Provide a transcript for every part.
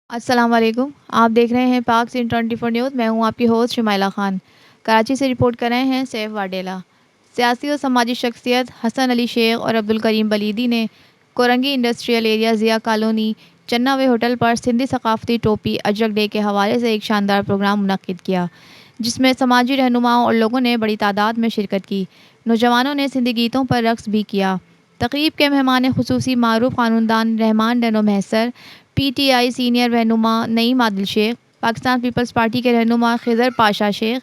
अस्सलाम वालेकुम। आप देख रहे हैं पाक सिंह 24 न्यूज़। मैं हूं आपकी होस्ट शुमाइला खान। कराची से रिपोर्ट कर रहे हैं सैफ वाडेला। सियासी और समाजी शख्सियत हसन अली शेख और अब्दुल करीम बलीदी ने Korangi industrial area Zia colony चन्नावे होटल पर सिंधी सकाफ़ती टोपी अजरक डे के हवाले से एक शानदार प्रोग्राम मुनक्किद किया, जिसमें समाजी रहनुमाओं और लोगों ने बड़ी तादाद में शिरकत की। नौजवानों ने सिंधी गीतों पर रक़्स भी किया। तकरीब के मेहमान खुसूसी मारूफ क़ानूनदान रहमान डनो महसर, PTI सीनियर रहनुमा नईम आदिल शेख, पाकिस्तान पीपल्स पार्टी के रहनुमा खिज़र पाशा शेख,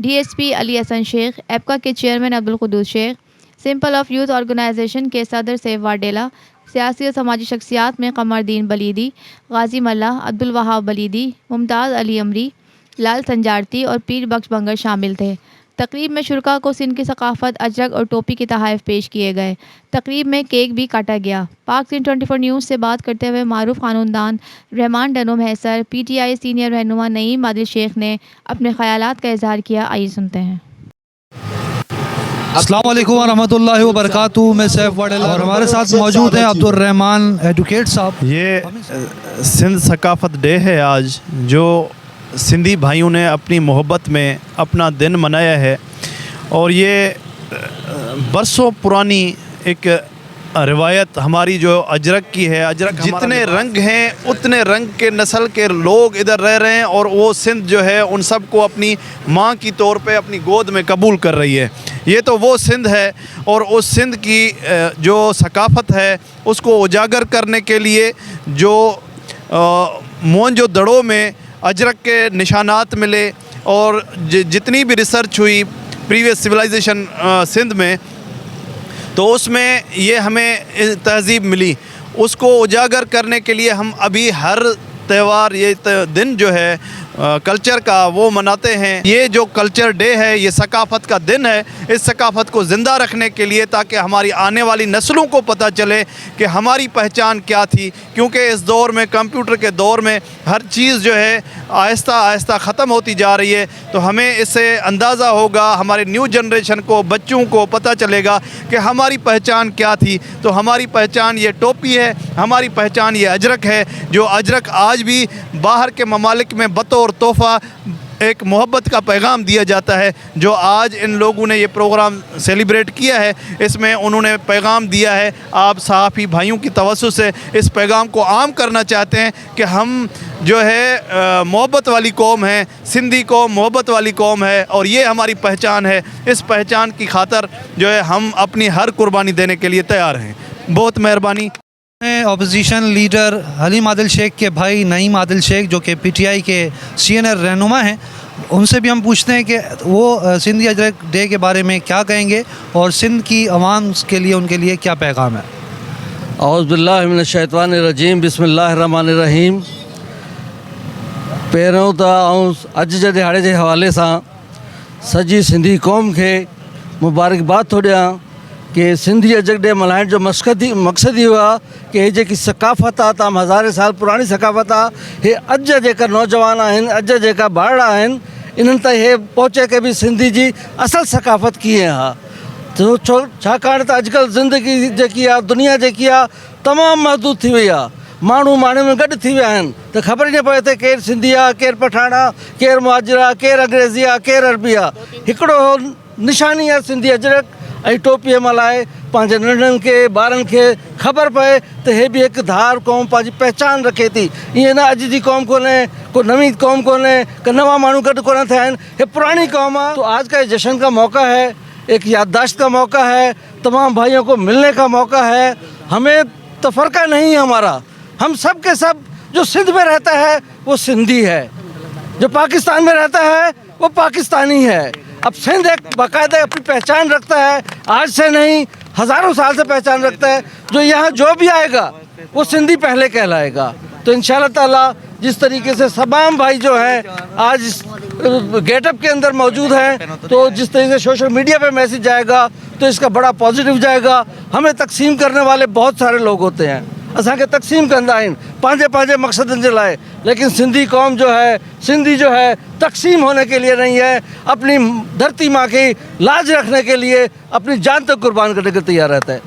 DSP अली हसन शेख, एप्का के chairman Abdul Quddus Sheikh, simple of youth organisation के सदर सैफ वाडेला, सियासी और समाजी शख्सियात में कमरदीन बलीदी, गाजी मल्ला, अब्दुल वहाब बलीदी, मुमताज़ अली अमरी, लाल संजारती और पीर बख्श बंगर शामिल थे। तकरीब में शुरका को सिंध की सकाफ़त अजरक और टोपी के तोहफ़े पेश किए गए। तकरीब में केक भी काटा गया। पाक सिंह 24 न्यूज़ से बात करते हुए मारूफ क़ानूनदान रहमान डनो महसर, PTI सीनियर रहनुमा नईम आदिल शेख ने अपने ख़यालात का इज़हार किया। आइए सुनते हैं। अस्सलाम वालेकुम वरहमतुल्लाहि वबरकातुहू। मैं सैफ वाडेला और हमारे साथ मौजूद हैं अब्दुल रहमान एडवोकेट साहब। ये सिंध सकाफ़त डे है आज, जो सिंधी भाइयों ने अपनी मोहब्बत में अपना दिन मनाया है। और ये बरसों पुरानी एक रिवायत हमारी जो अजरक की है। अजरक जितने रंग हैं उतने रंग के नस्ल के लोग इधर रह रहे हैं, और वो सिंध जो है उन सब को अपनी माँ की तौर पे अपनी गोद में कबूल कर रही है। ये तो वो सिंध है, और उस सिंध की जो सकाफ़त है उसको उजागर करने के लिए जो मोहनजोदड़ो में अजरक के निशानात मिले, और जितनी भी रिसर्च हुई प्रीवियस सिविलाइजेशन सिंध में, तो उसमें ये हमें तहज़ीब मिली। उसको उजागर करने के लिए हम अभी हर त्यौहार, ये दिन जो है कल्चर का, वो मनाते हैं। ये जो कल्चर डे है, ये सकाफ़त का दिन है। इस सकाफ़त को ज़िंदा रखने के लिए, ताकि हमारी आने वाली नस्लों को पता चले कि हमारी पहचान क्या थी। क्योंकि इस दौर में, कंप्यूटर के दौर में, हर चीज़ जो है आहिस्ता आहिस्ता ख़त्म होती जा रही है। तो हमें इससे अंदाज़ा होगा, हमारे न्यू जनरेशन को, बच्चों को पता चलेगा कि हमारी पहचान क्या थी। तो हमारी पहचान ये टोपी है, हमारी पहचान ये अजरक है। जो अजरक आज भी बाहर के ममालिक में बतौर तोहफ़ा एक मोहब्बत का पैगाम दिया जाता है। जो आज इन लोगों ने ये प्रोग्राम सेलिब्रेट किया है, इसमें उन्होंने पैगाम दिया है। आप सहाफ़ी भाइयों की तवज्जो से इस पैगाम को आम करना चाहते हैं कि हम जो है मोहब्बत वाली कौम है, सिंधी कौम मोहब्बत वाली कौम है, और ये हमारी पहचान है। इस पहचान की खातर जो है हम अपनी हर कुर्बानी देने के लिए तैयार हैं। बहुत मेहरबानी। अपोजिशन लीडर हलीम आदिल शेख के भाई नईम आदिल शेख, जो कि PTI के सीनियर रहनुमा हैं, उनसे भी हम पूछते हैं कि वो सिंधी अजरक डे के बारे में क्या कहेंगे और सिंध की आवाम के लिए, उनके लिए क्या पैगाम है। औज़ु बिल्लाहि मिनश शैतानिर रजीम, बिस्मिल्लाहिर रहमानिर रहीम। पहिरियों त अॼु जे दिहाड़े जे हवाले सां सॼी सिंधी क़ौम खे मुबारकबाद थो ॾियां कि सिंधी अजरक डे मल्हाइण जो मक़सदु इहो आहे कि हे जेकी सकाफ़त आहे, तमामु हज़ारे साल पुराणी सकाफ़त आहे, हे अॼु जेका नौजवान आहिनि, अॼु जेका ॿार आहिनि, इन्हनि ताईं हे पहुचे कि भी सिंधी जी असल सकाफ़त कीअं आहे। तो छाकाणि त अॼुकल्ह ज़िंदगी जेकी आहे, दुनिया जेकी आहे, तमामु महदूद थी वई आहे। माण्हू माण्हू में गॾु थी विया आहिनि, त ख़बर ई न पए त केरु सिंधी आहे, केरु पठाण आहे, केरु मुहाजिर आहे, केरु अंग्रेज़ी आहे, केरु अरबी आहे। हिकिड़ो निशानी आहे सिंधी अजरक ऐं टोपीअ मल्हाए पंहिंजे नंढनि खे, ॿारनि खे ख़बर पए त हे बि हिकु धार क़ौम पंहिंजी पहचान रखे थी। ईअं न अॼु जी क़ौम कोन्हे, को नवीं क़ौम कोन्हे, का नवां माण्हू गॾु कोन थिया आहिनि, हे पुरानी क़ौम आहे। तो आज का जश्न का मौका है, एक याददाश्त का मौका है, तमाम भाइयों को मिलने का मौका है। हमें तफरका नहीं है हमारा, हम सब के सब, जो सिंध में रहता है वो सिंधी है, जो पाकिस्तान में रहता है वो पाकिस्तानी है। अब सिंध एक बाकायदा अपनी पहचान रखता है, आज से नहीं हज़ारों साल से पहचान रखता है। जो यहाँ जो भी आएगा वो सिंधी पहले कहलाएगा। तो इंशाअल्लाह ताला जिस तरीके से तमाम भाई जो हैं आज गेटअप के अंदर मौजूद हैं, तो जिस तरीके से सोशल मीडिया पे मैसेज जाएगा तो इसका बड़ा पॉजिटिव जाएगा। हमें तकसीम करने वाले बहुत सारे लोग होते हैं, असांखे तक़सीम कंदा आहिनि पंहिंजे पंहिंजे मक़सदनि जे लाइ, लेकिन सिंधी कौम जो है, सिंधी जो है तकसीम होने के लिए नहीं है, अपनी धरती माँ की लाज रखने के लिए अपनी जान तक कुर्बान करने के तैयार रहता है।